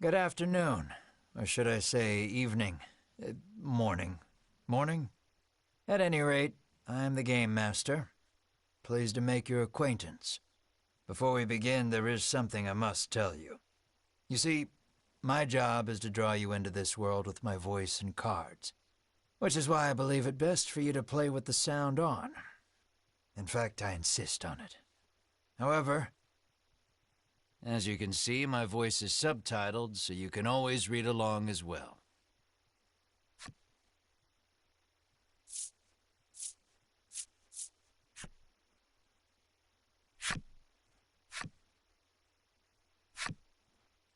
Good afternoon, or should I say evening, morning. Morning? At any rate, I am the Game Master. Pleased to make your acquaintance. Before we begin, there is something I must tell you. You see, my job is to draw you into this world with my voice and cards, which is why I believe it best for you to play with the sound on. In fact, I insist on it. However, as you can see, my voice is subtitled, so you can always read along as well.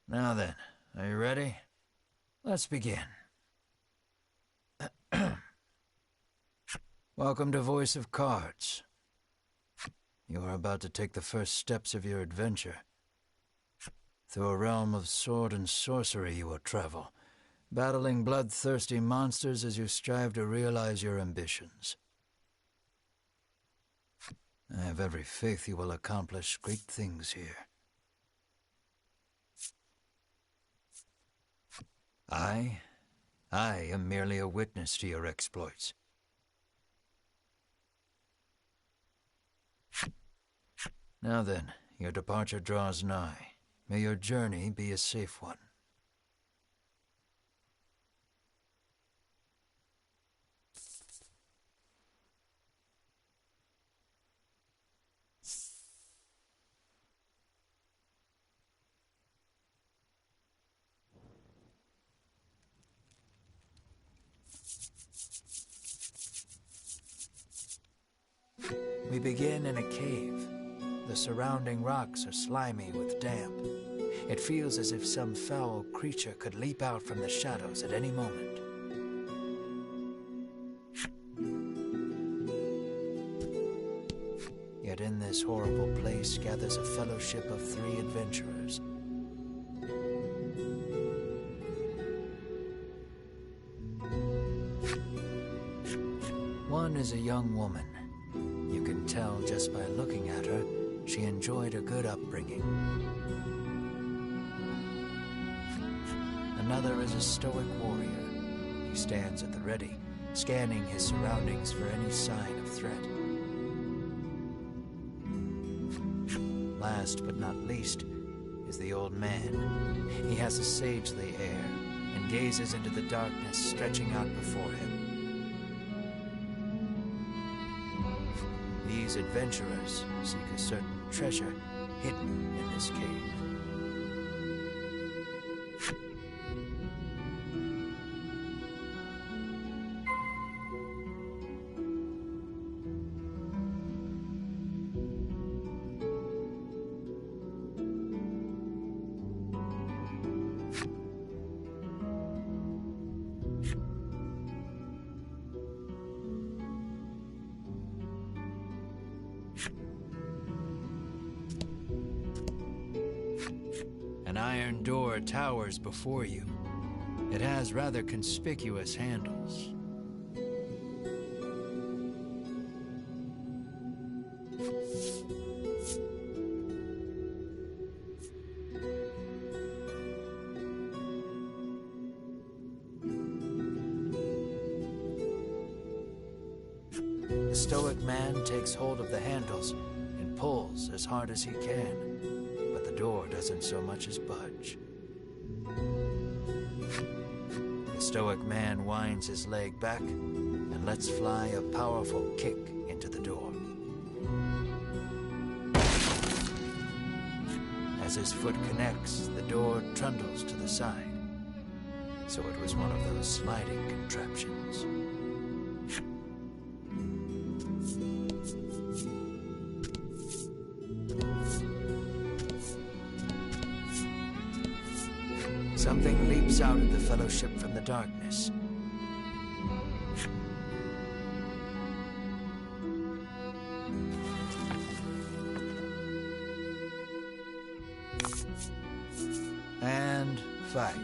Now then, are you ready? Let's begin. Welcome to Voice of Cards. You are about to take the first steps of your adventure. Through a realm of sword and sorcery you will travel, battling bloodthirsty monsters as you strive to realize your ambitions. I have every faith you will accomplish great things here. I am merely a witness to your exploits. Now then, your departure draws nigh. May your journey be a safe one. We begin in a cave. The surrounding rocks are slimy with damp. It feels as if some foul creature could leap out from the shadows at any moment. Yet in this horrible place gathers a fellowship of 3 adventurers. One is a young woman. You can tell just by looking at her, she enjoyed a good upbringing. Another is a stoic warrior. He stands at the ready, scanning his surroundings for any sign of threat. Last but not least is the old man. He has a sagely air and gazes into the darkness stretching out before him. These adventurers seek a certain treasure hidden in this cave. An iron door towers before you. It has rather conspicuous handles. The stoic man takes hold of the handles and pulls as hard as he can. The door doesn't so much as budge. The stoic man winds his leg back and lets fly a powerful kick into the door. As his foot connects, the door trundles to the side. So it was one of those sliding contraptions. Something leaps out at the fellowship from the darkness. And fight.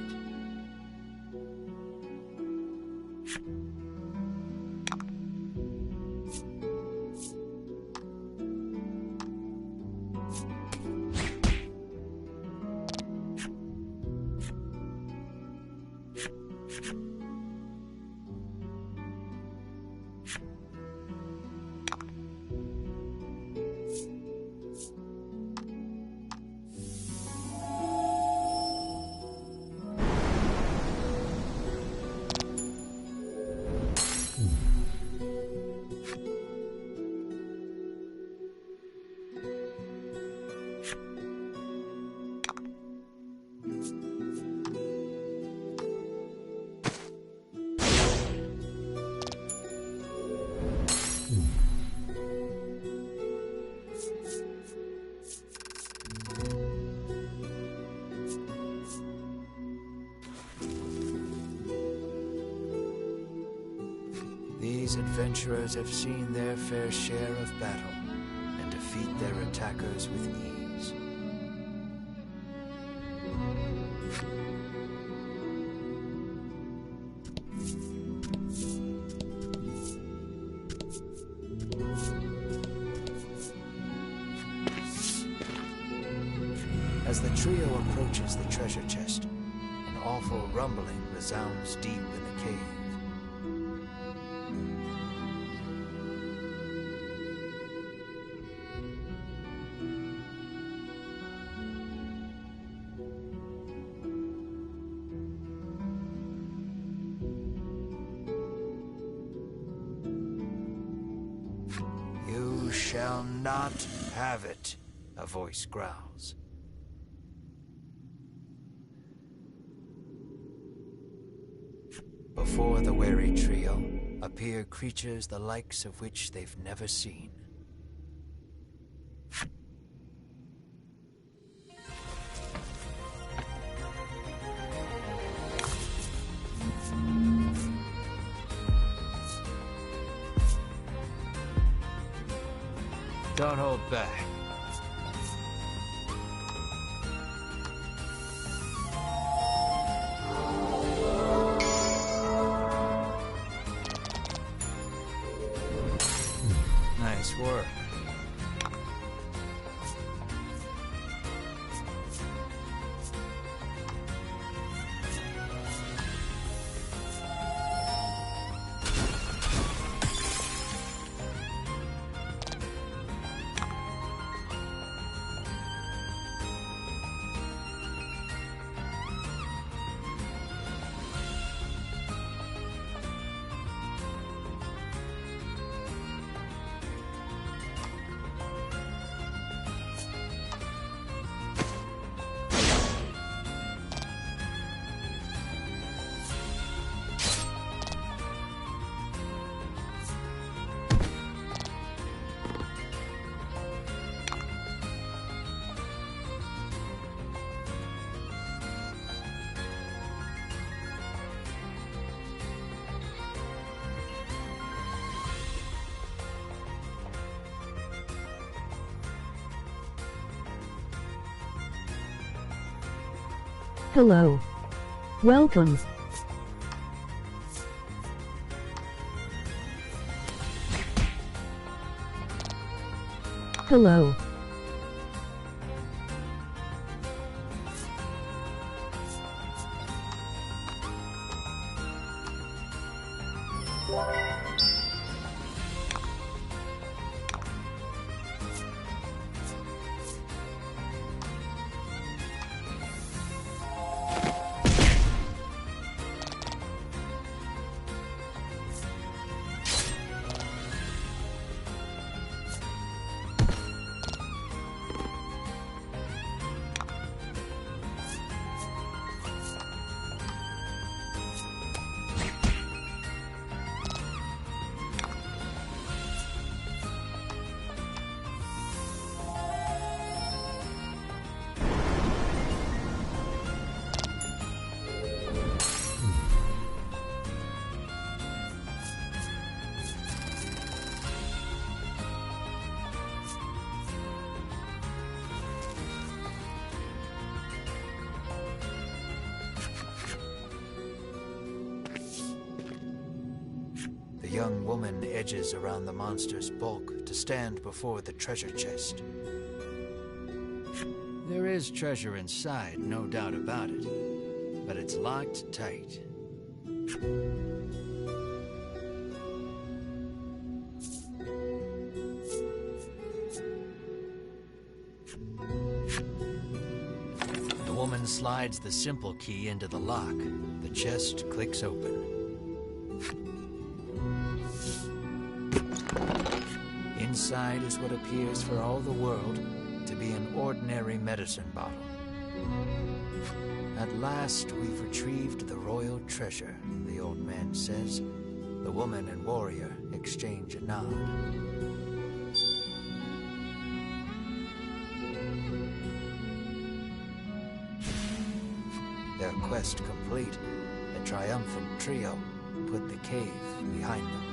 these adventurers have seen their fair share of battle and defeat their attackers with ease. As the trio approaches the treasure chest, an awful rumbling resounds deep in the cave. You shall not have it, a voice growls. Before the wary trio appear creatures the likes of which they've never seen. Don't hold back. Nice work. Hello. Welcome. Hello. The young woman edges around the monster's bulk to stand before the treasure chest. There is treasure inside, no doubt about it, but it's locked tight. The woman slides the simple key into the lock. The chest clicks open. Inside is what appears for all the world to be an ordinary medicine bottle. At last we've retrieved the royal treasure, the old man says. The woman and warrior exchange a nod. Their quest complete, the triumphant trio put the cave behind them.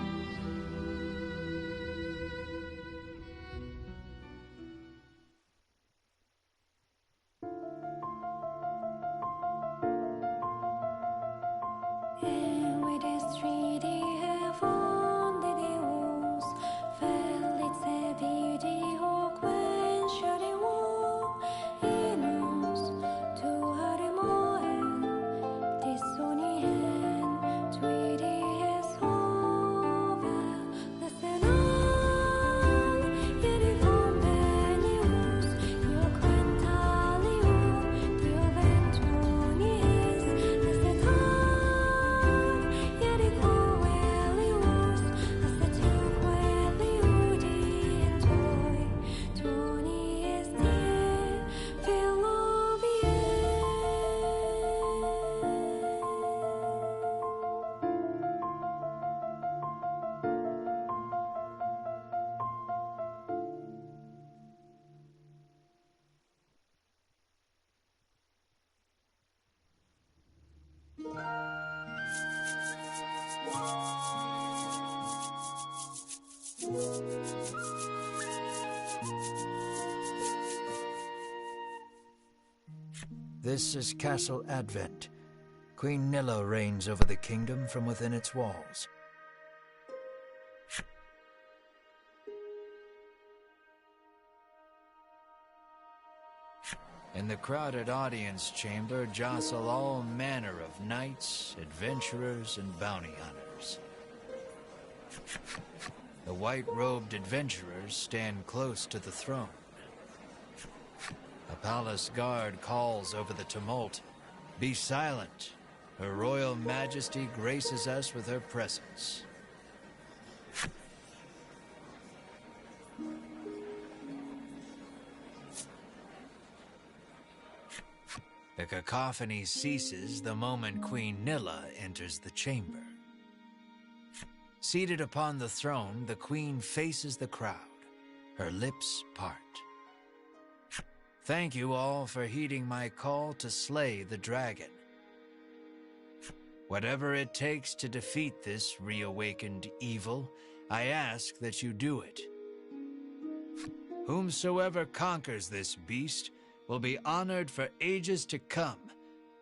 This is Castle Advent. Queen Nilla reigns over the kingdom from within its walls. In the crowded audience chamber jostle all manner of knights, adventurers, and bounty hunters. The white-robed adventurers stand close to the throne. A palace guard calls over the tumult, "Be silent. Her Royal Majesty graces us with her presence." The cacophony ceases the moment Queen Nilla enters the chamber. Seated upon the throne, the Queen faces the crowd, her lips part. "Thank you all for heeding my call to slay the dragon. Whatever it takes to defeat this reawakened evil, I ask that you do it. Whomsoever conquers this beast will be honored for ages to come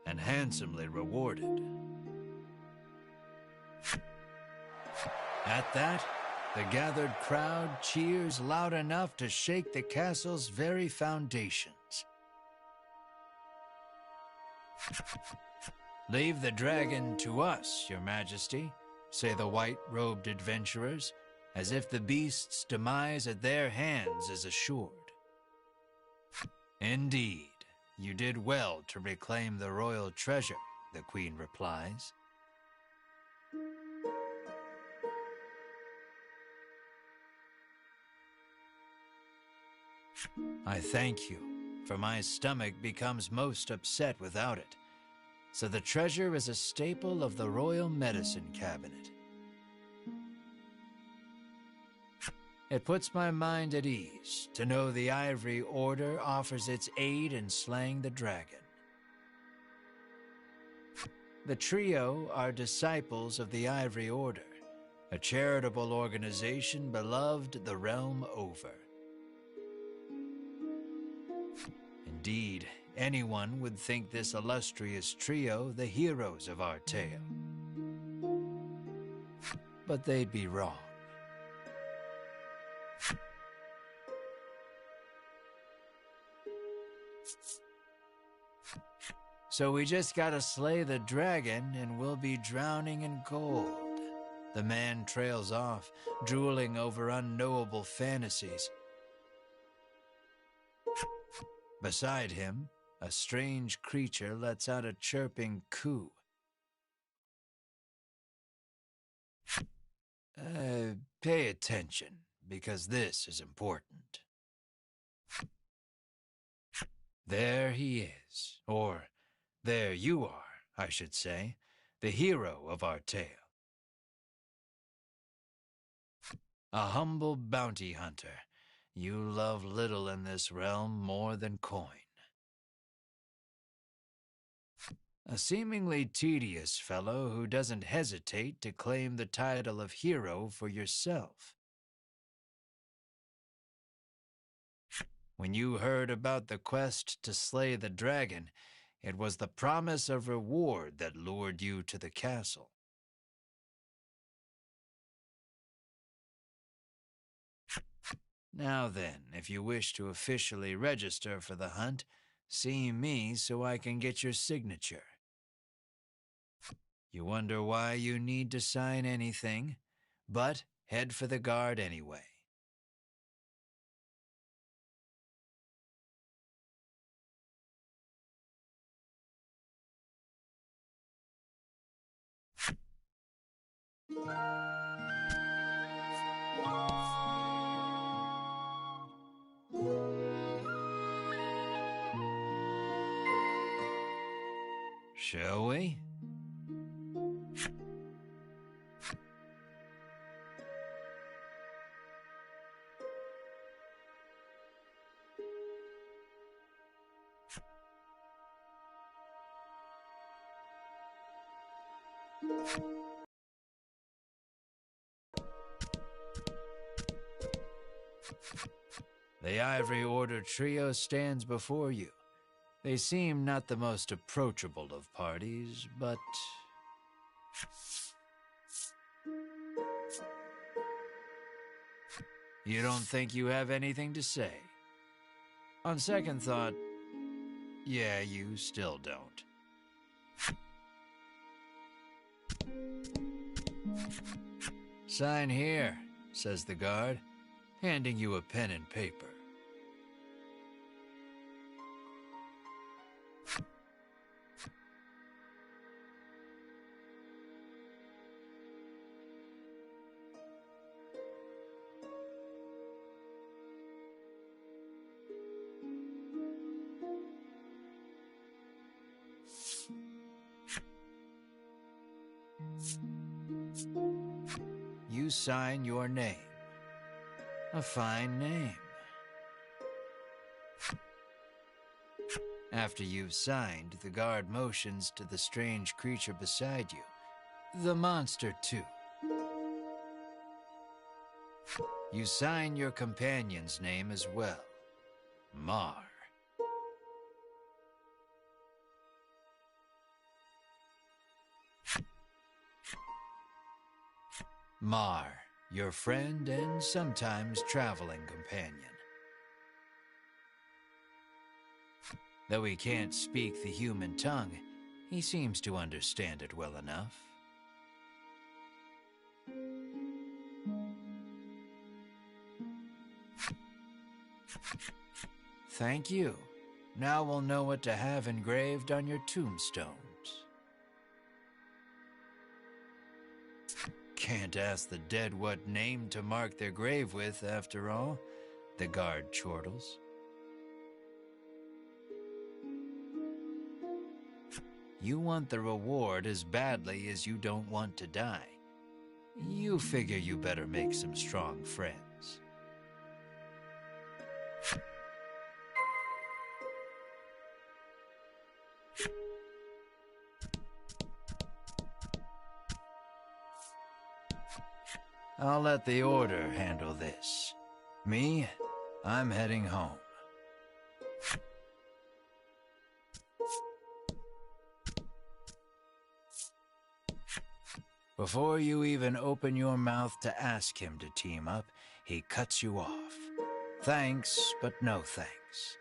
and handsomely rewarded." At that, the gathered crowd cheers loud enough to shake the castle's very foundations. "Leave the dragon to us, Your Majesty," say the white-robed adventurers, as if the beast's demise at their hands is assured. "Indeed, you did well to reclaim the royal treasure," the Queen replies. "I thank you, for my stomach becomes most upset without it, so the treasure is a staple of the royal medicine cabinet. It puts my mind at ease to know the Ivory Order offers its aid in slaying the dragon. The trio are disciples of the Ivory Order, a charitable organization beloved the realm over. Indeed, anyone would think this illustrious trio the heroes of our tale. But they'd be wrong. So we just gotta slay the dragon and we'll be drowning in gold." The man trails off, drooling over unknowable fantasies. Beside him, a strange creature lets out a chirping coo. Pay attention, because this is important. There he is, or there you are, I should say, the hero of our tale. A humble bounty hunter. You love little in this realm more than coin. A seemingly tedious fellow who doesn't hesitate to claim the title of hero for yourself. When you heard about the quest to slay the dragon, it was the promise of reward that lured you to the castle. Now then, if you wish to officially register for the hunt, see me so I can get your signature. You wonder why you need to sign anything, but head for the guard anyway. Shall we? The Ivory Order trio stands before you. They seem not the most approachable of parties, but... You don't think you have anything to say? On second thought, yeah, you still don't. Sign here, says the guard, handing you a pen and paper. You sign your name. A fine name. After you've signed, the guard motions to the strange creature beside you. The monster, too. You sign your companion's name as well. Mar. Mar, your friend and sometimes traveling companion. Though he can't speak the human tongue, he seems to understand it well enough. Thank you. Now we'll know what to have engraved on your tombstones. Can't ask the dead what name to mark their grave with, after all, the guard chortles. You want the reward as badly as you don't want to die. You figure you better make some strong friends. I'll let the Order handle this. Me, I'm heading home. Before you even open your mouth to ask him to team up, he cuts you off. Thanks, but no thanks.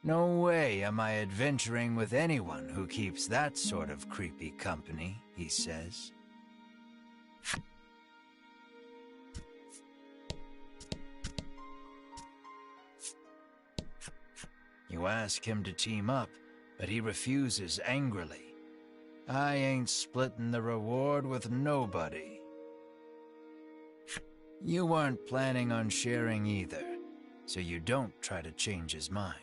No way am I adventuring with anyone who keeps that sort of creepy company, he says. You ask him to team up, but he refuses angrily. I ain't splitting the reward with nobody. You weren't planning on sharing either, so you don't try to change his mind.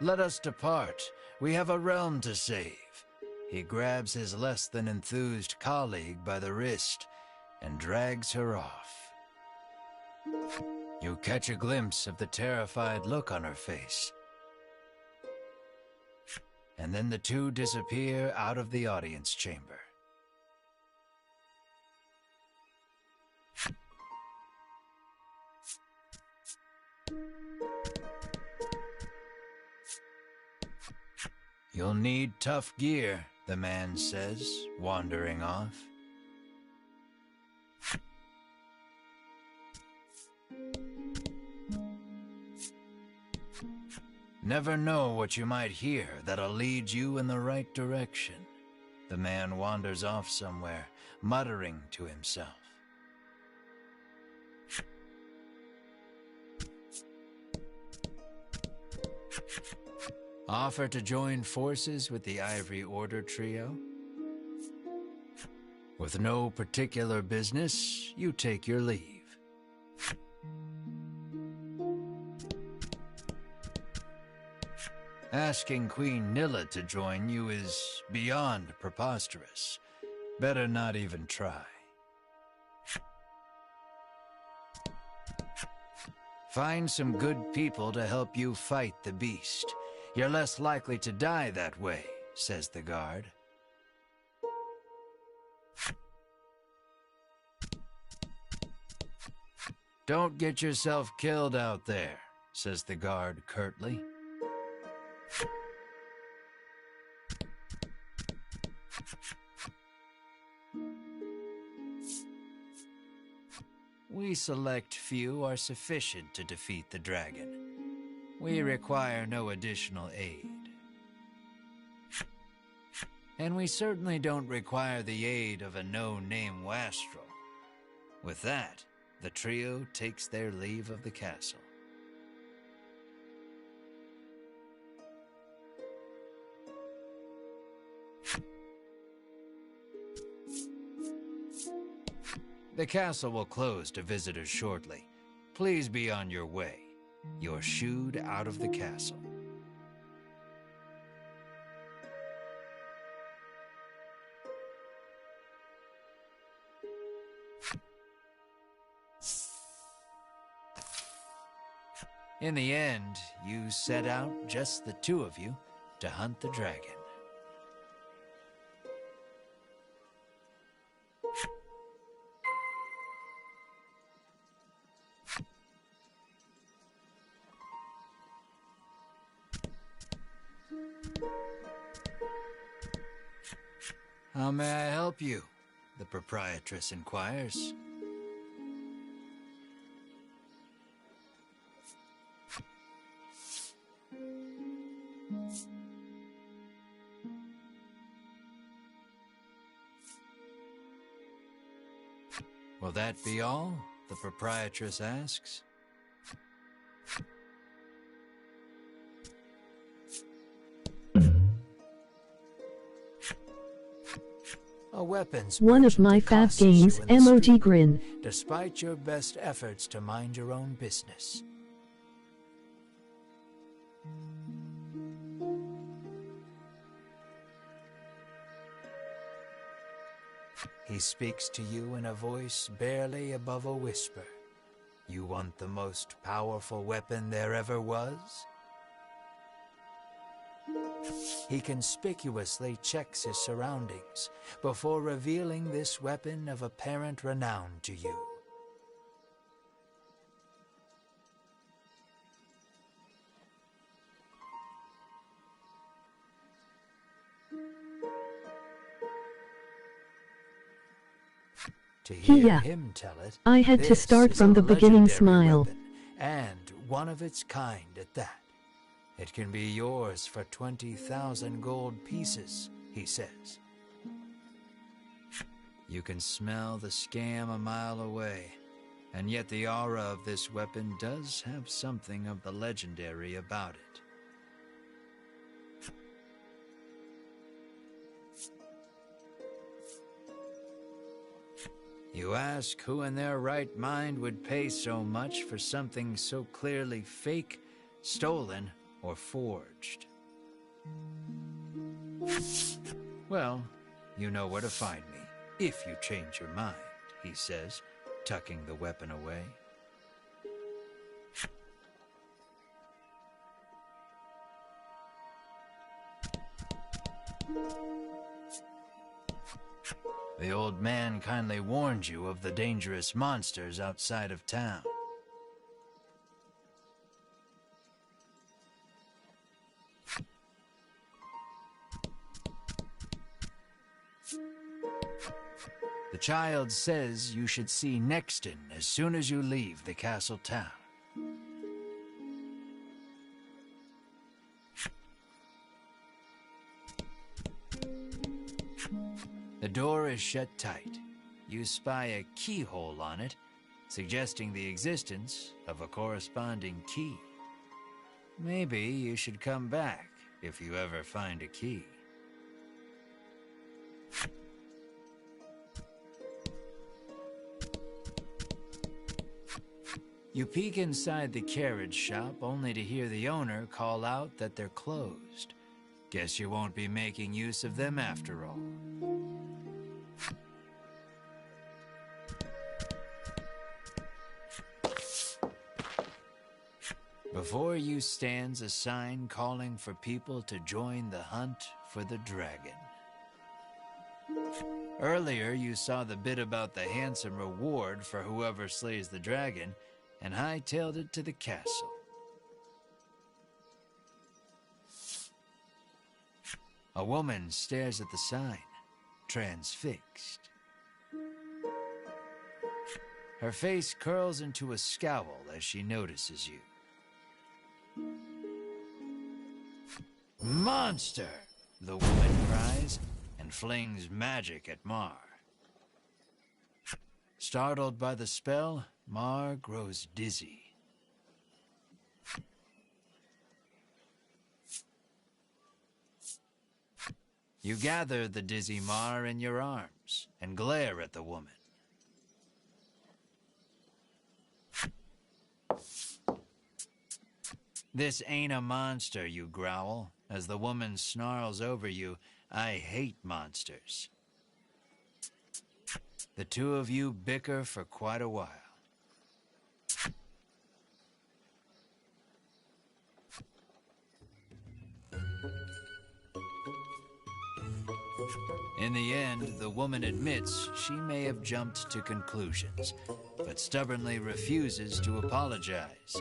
Let us depart. We have a realm to save. He grabs his less than enthused colleague by the wrist and drags her off. You catch a glimpse of the terrified look on her face. And then the two disappear out of the audience chamber. You'll need tough gear, the man says, wandering off. Never know what you might hear that'll lead you in the right direction. The man wanders off somewhere, muttering to himself. Offer to join forces with the Ivory Order trio? With no particular business, you take your leave. Asking Queen Nilla to join you is beyond preposterous. Better not even try. Find some good people to help you fight the beast. You're less likely to die that way, says the guard. Don't get yourself killed out there, says the guard curtly. We select few are sufficient to defeat the dragon. We require no additional aid. And we certainly don't require the aid of a no-name wastrel. With that, the trio takes their leave of the castle. The castle will close to visitors shortly. Please be on your way. You're shooed out of the castle. In the end, you set out, just the two of you, to hunt the dragon. How may I help you? The proprietress inquires. Will that be all? The proprietress asks. A weapons One of merchant my fat accosts you games, in the emoji street, grin. despite your best efforts to mind your own business. He speaks to you in a voice barely above a whisper. You want the most powerful weapon there ever was? He conspicuously checks his surroundings before revealing this weapon of apparent renown to you. To hear Yeah. him tell it, I had to this start is from a the beginning legendary smile. weapon, and one of its kind at that. It can be yours for 20,000 gold pieces, he says. You can smell the scam a mile away, and yet the aura of this weapon does have something of the legendary about it. You ask who in their right mind would pay so much for something so clearly fake, stolen, or forged. Well, you know where to find me, if you change your mind, he says, tucking the weapon away. The old man kindly warned you of the dangerous monsters outside of town. The child says you should see Nexton as soon as you leave the castle town. The door is shut tight. You spy a keyhole on it, suggesting the existence of a corresponding key. Maybe you should come back if you ever find a key. You peek inside the carriage shop only to hear the owner call out that they're closed. Guess you won't be making use of them after all. Before you stands a sign calling for people to join the hunt for the dragon. Earlier, you saw the bit about the handsome reward for whoever slays the dragon, and hightailed it to the castle. A woman stares at the sign, transfixed. Her face curls into a scowl as she notices you. "Monster!" the woman cries, and flings magic at Mar. Startled by the spell, Mar grows dizzy. You gather the dizzy Mar in your arms and glare at the woman. "This ain't a monster," you growl, as the woman snarls over you, "I hate monsters." The two of you bicker for quite a while. In the end, the woman admits she may have jumped to conclusions, but stubbornly refuses to apologize.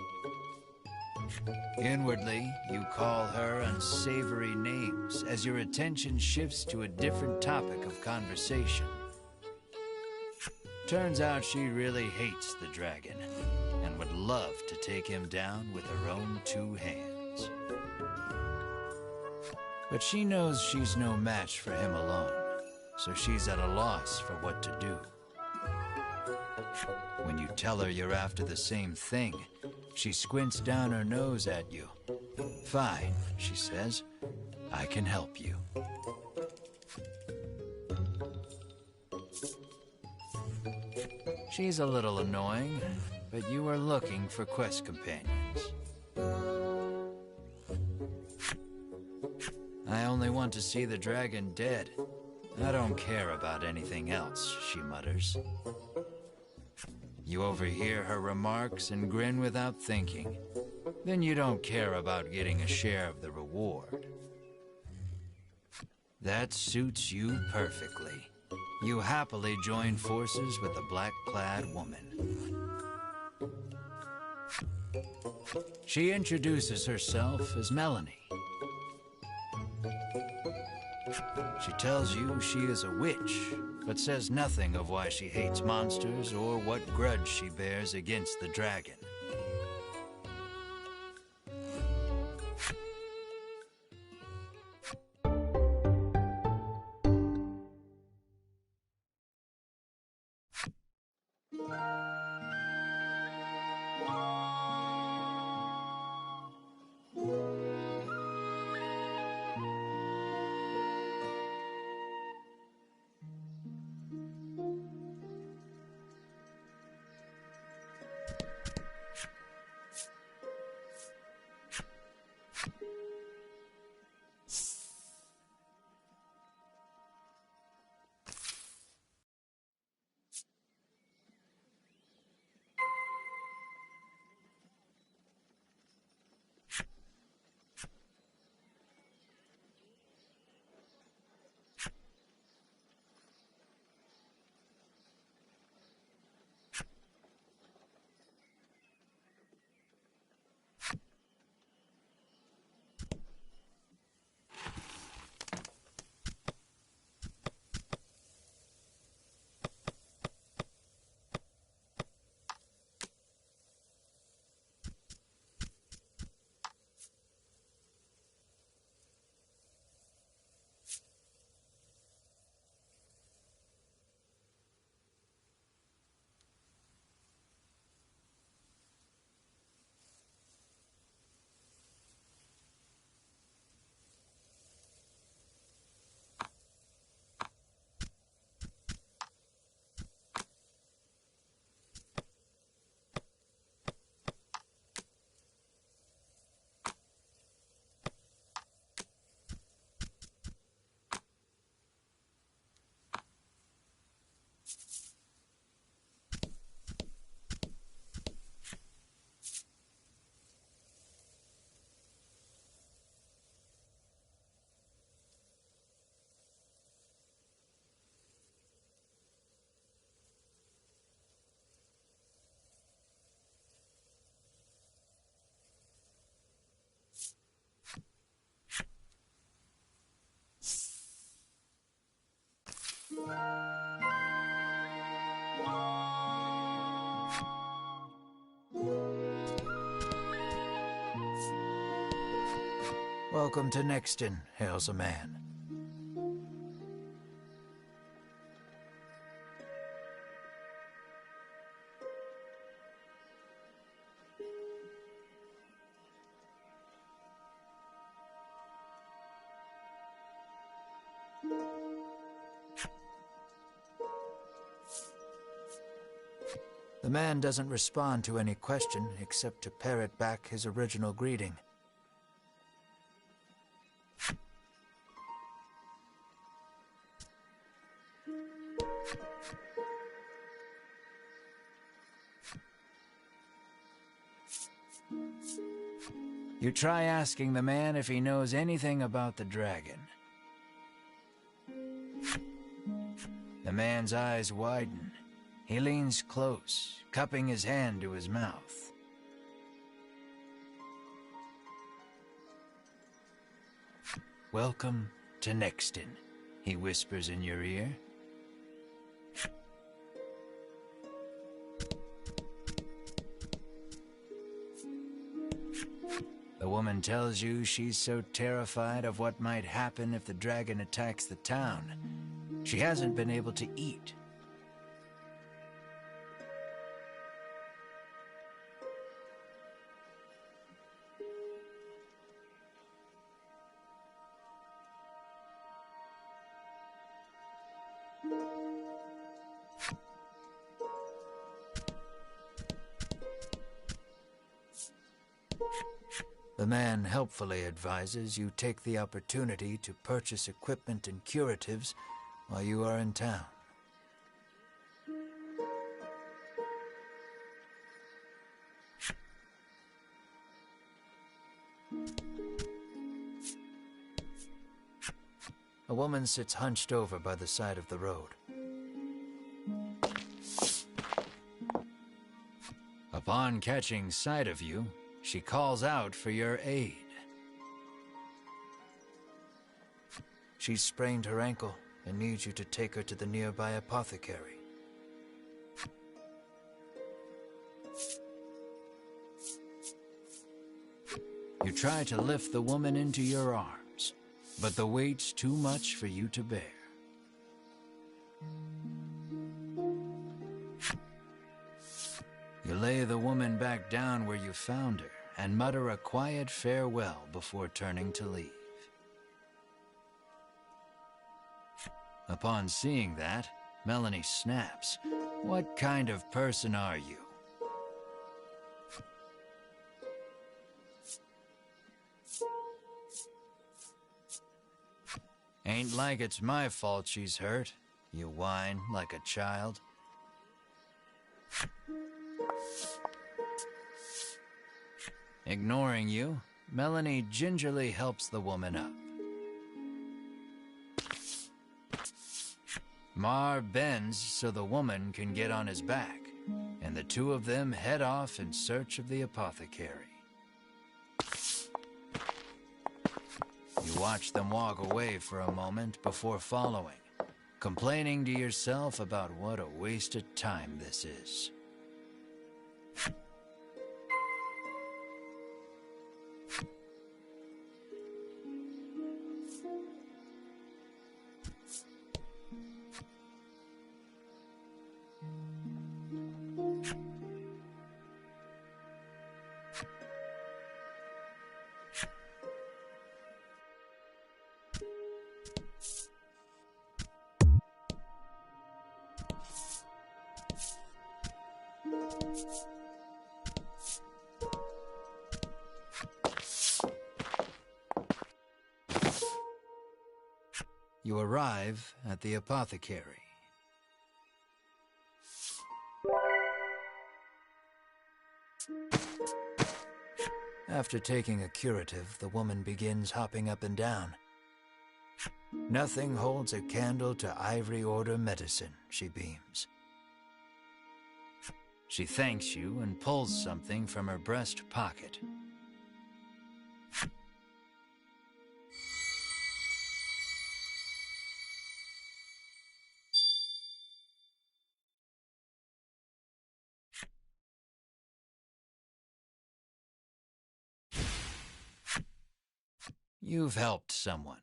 Inwardly, you call her unsavory names as your attention shifts to a different topic of conversation. Turns out she really hates the dragon and would love to take him down with her own two hands. But she knows she's no match for him alone, so she's at a loss for what to do. When you tell her you're after the same thing, she squints down her nose at you. "Fine," she says, "I can help you." She's a little annoying, but you are looking for quest companions. "I only want to see the dragon dead. I don't care about anything else," she mutters. You overhear her remarks and grin without thinking. Then you don't care about getting a share of the reward. That suits you perfectly. You happily join forces with the black-clad woman. She introduces herself as Melanie. She tells you she is a witch, but says nothing of why she hates monsters or what grudge she bears against the dragon. Welcome to Nexton, hails a man. The man doesn't respond to any question except to parrot back his original greeting. You try asking the man if he knows anything about the dragon. The man's eyes widen. He leans close, cupping his hand to his mouth. Welcome to Nexton, he whispers in your ear. The woman tells you she's so terrified of what might happen if the dragon attacks the town, she hasn't been able to eat. The man helpfully advises you take the opportunity to purchase equipment and curatives while you are in town. A woman sits hunched over by the side of the road. Upon catching sight of you, she calls out for your aid. She's sprained her ankle and needs you to take her to the nearby apothecary. You try to lift the woman into your arms, but the weight's too much for you to bear. You lay the woman back down where you found her and mutter a quiet farewell before turning to leave. Upon seeing that, Melanie snaps. What kind of person are you? Ain't like it's my fault she's hurt, you whine like a child. Ignoring you, Melanie gingerly helps the woman up. Mar bends so the woman can get on his back, and the two of them head off in search of the apothecary. You watch them walk away for a moment before following, complaining to yourself about what a waste of time this is. You arrive at the apothecary. After taking a curative, the woman begins hopping up and down. Nothing holds a candle to Ivory Order medicine, she beams. She thanks you and pulls something from her breast pocket. You've helped someone,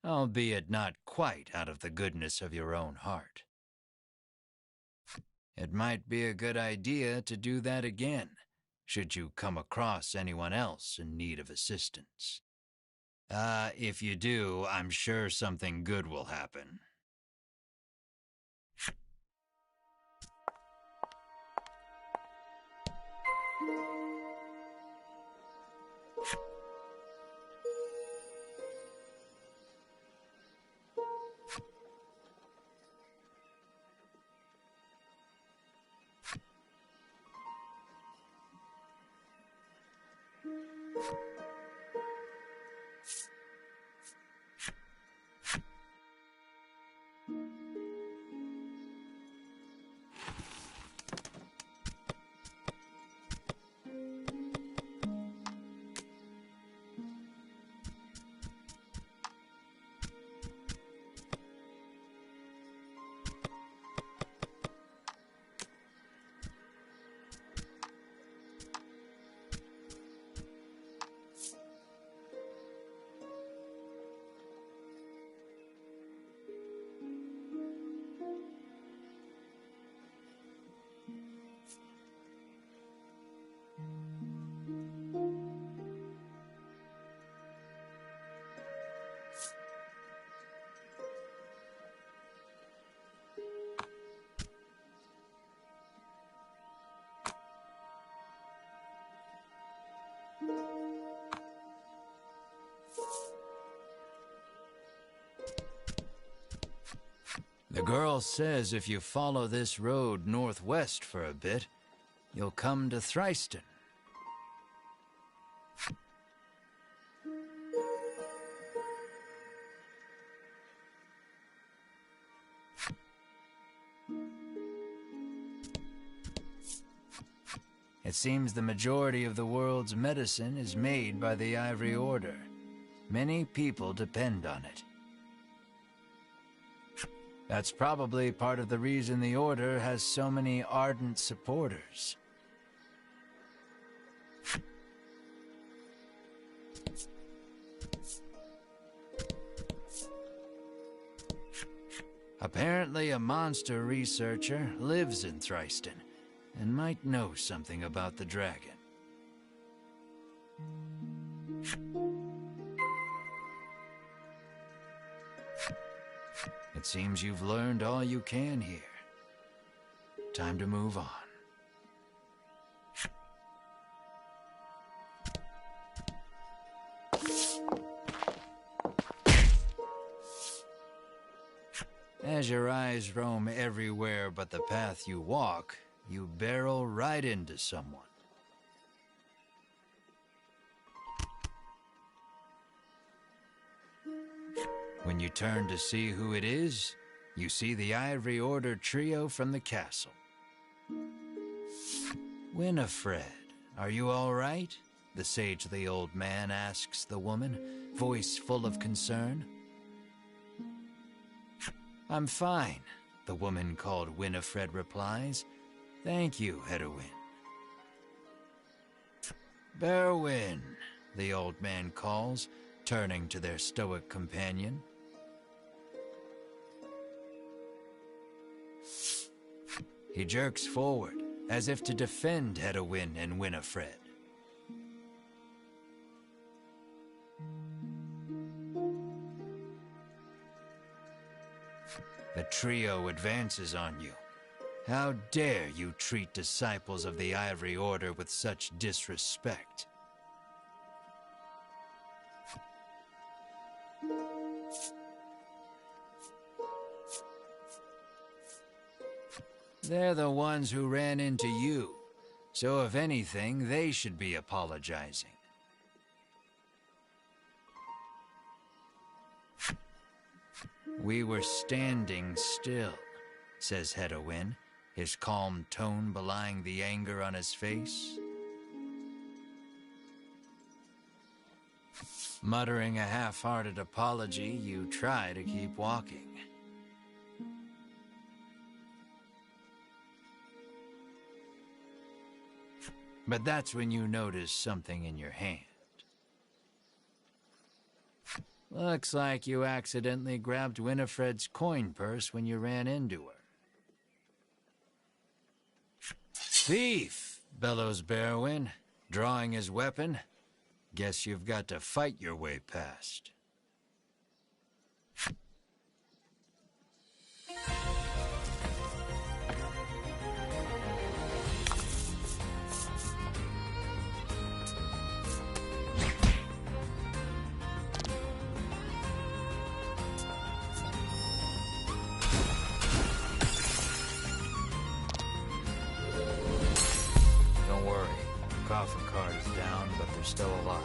albeit not quite out of the goodness of your own heart. It might be a good idea to do that again, should you come across anyone else in need of assistance. If you do, I'm sure something good will happen. The girl says if you follow this road northwest for a bit, you'll come to Thriston. It seems the majority of the world's medicine is made by the Ivory Order. Many people depend on it. That's probably part of the reason the Order has so many ardent supporters. Apparently a monster researcher lives in Thriston and might know something about the dragon. It seems you've learned all you can here. Time to move on. As your eyes roam everywhere but the path you walk, you barrel right into someone. When you turn to see who it is, you see the Ivory Order trio from the castle. Winifred, are you all right? The sagely old man asks the woman, voice full of concern. I'm fine, the woman called Winifred replies. Thank you, Hedowin. Berwin, the old man calls, turning to their stoic companion. He jerks forward, as if to defend Hedowin and Winifred. The trio advances on you. How dare you treat disciples of the Ivory Order with such disrespect? They're the ones who ran into you, so if anything, they should be apologizing. We were standing still, says Hedowin, his calm tone belying the anger on his face. Muttering a half-hearted apology, you try to keep walking. But that's when you notice something in your hand. Looks like you accidentally grabbed Winifred's coin purse when you ran into her. Thief, bellows Berwin, drawing his weapon. Guess you've got to fight your way past. Don't worry, coffin card is down, but they're still alive.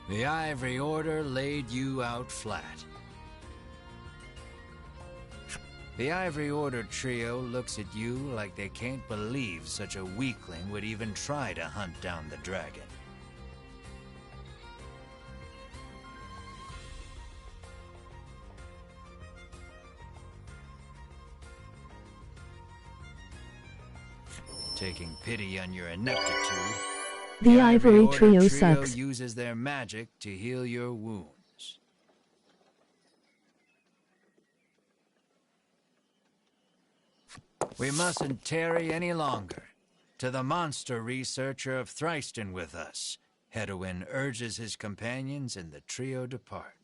The Ivory Order laid you out flat. The Ivory Order trio looks at you like they can't believe such a weakling would even try to hunt down the dragon. Taking pity on your ineptitude, The Ivory Order Trio sucks. uses their magic to heal your wounds. We mustn't tarry any longer. To the monster researcher of Thriston with us, Hedwyn urges his companions and the trio depart.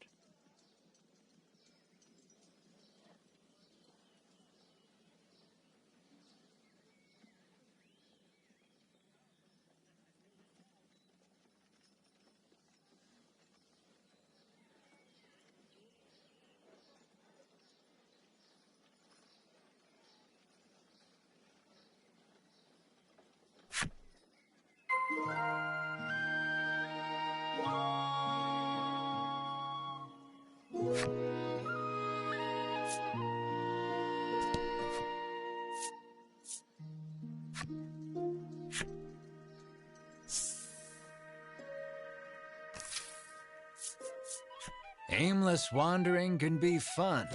Aimless wandering can be fun,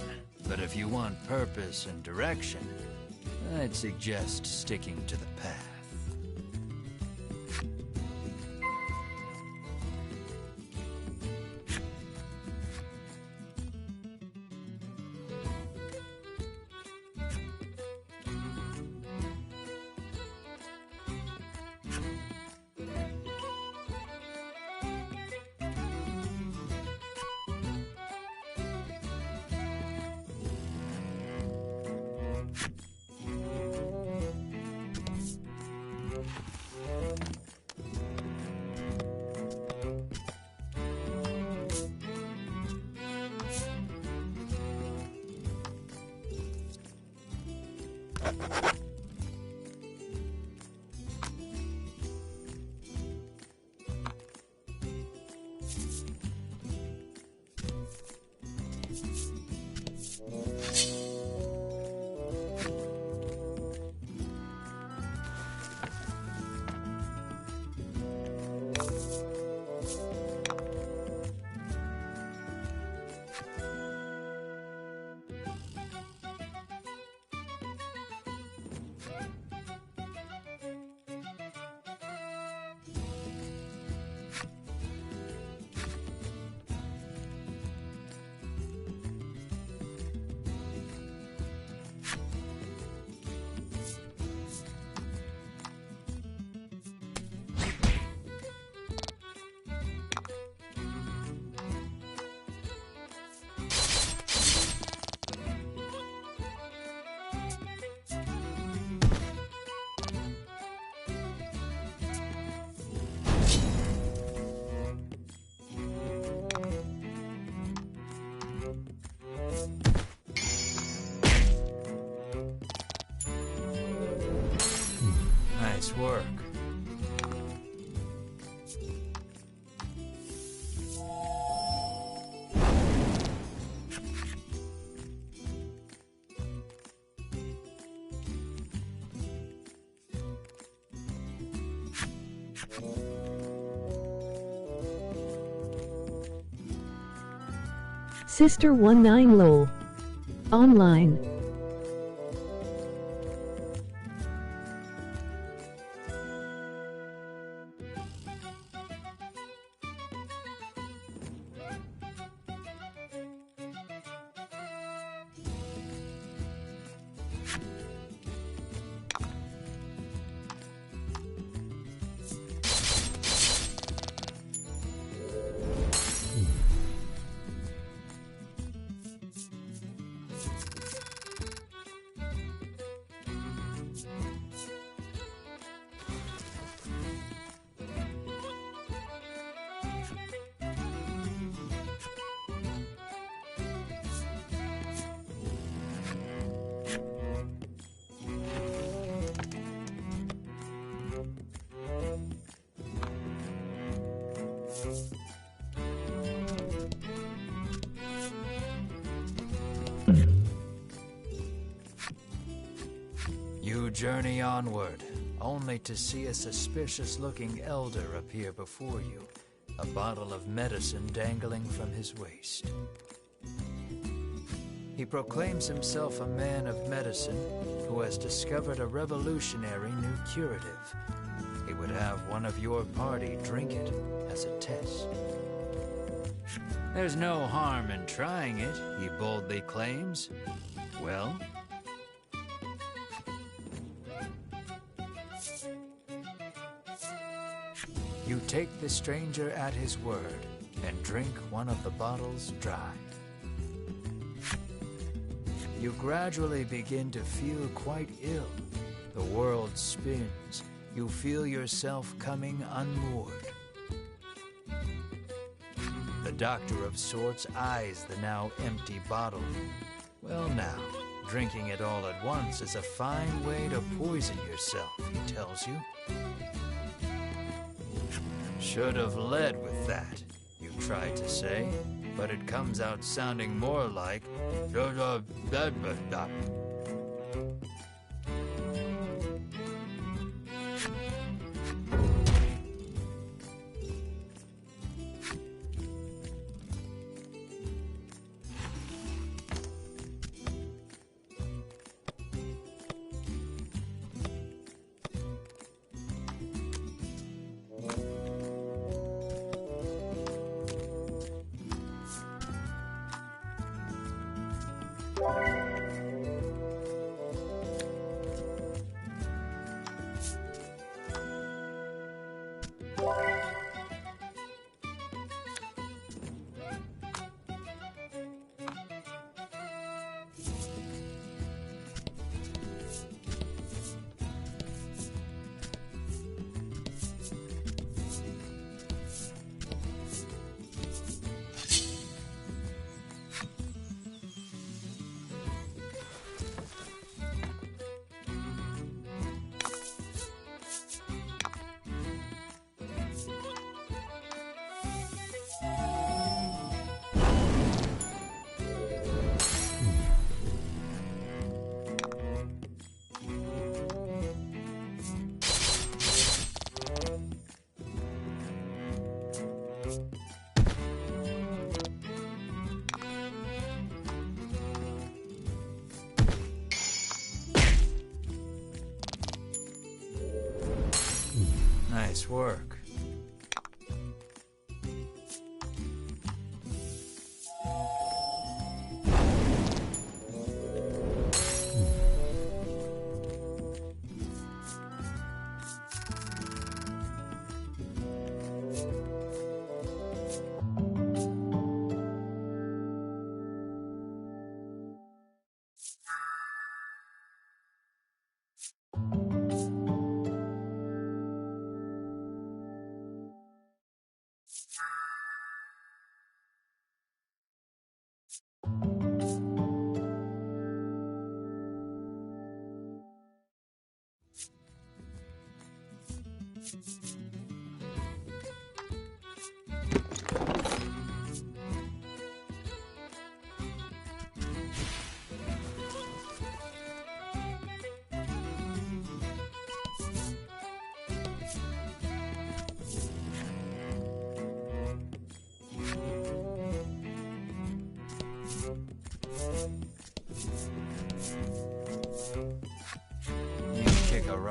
but if you want purpose and direction, I'd suggest sticking to the path. Nice work. Sister 19 LOL. Online. You journey onward, only to see a suspicious-looking elder appear before you, a bottle of medicine dangling from his waist. He proclaims himself a man of medicine who has discovered a revolutionary new curative. He would have one of your party drink it as a test. There's no harm in trying it, he boldly claims. Well? You take the stranger at his word and drink one of the bottles dry. You gradually begin to feel quite ill. The world spins. You feel yourself coming unmoored. The doctor of sorts eyes the now empty bottle. Well now, drinking it all at once is a fine way to poison yourself, he tells you. Should have led with that, you try to say, but it comes out sounding more like Nice work.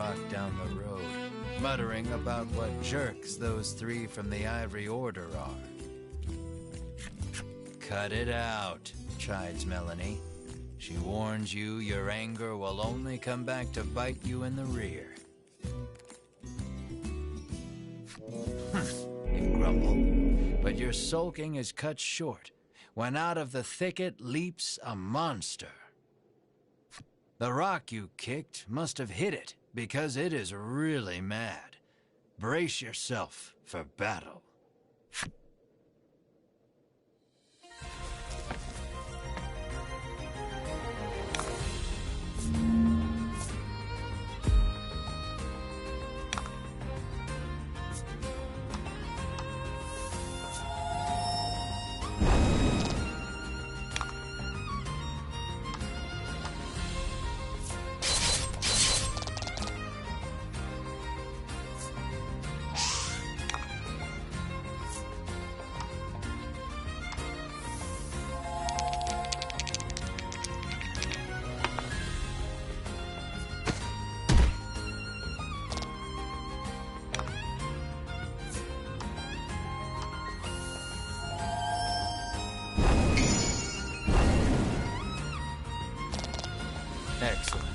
rock down the road, muttering about what jerks those three from the Ivory Order are. Cut it out, chides Melanie. She warns you your anger will only come back to bite you in the rear. You grumble, but your sulking is cut short when out of the thicket leaps a monster. The rock you kicked must have hit it, because it is really mad. Brace yourself for battle. Excellent.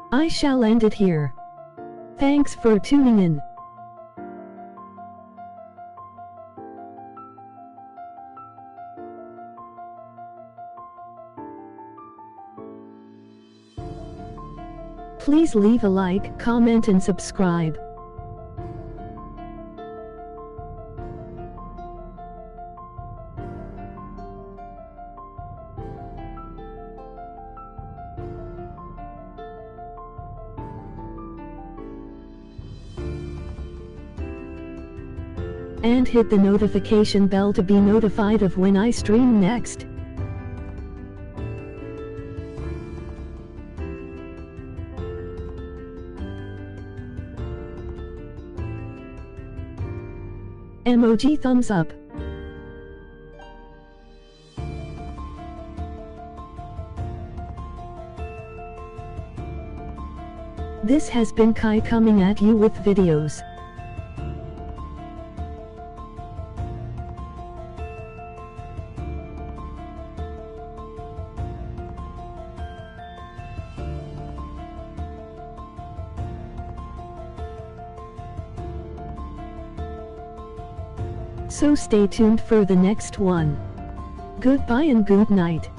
I shall end it here. Thanks for tuning in. Please leave a like, comment and subscribe. And hit the notification bell to be notified of when I stream next. Emoji thumbs up. This has been Kai coming at you with videos. So stay tuned for the next one. Goodbye and good night.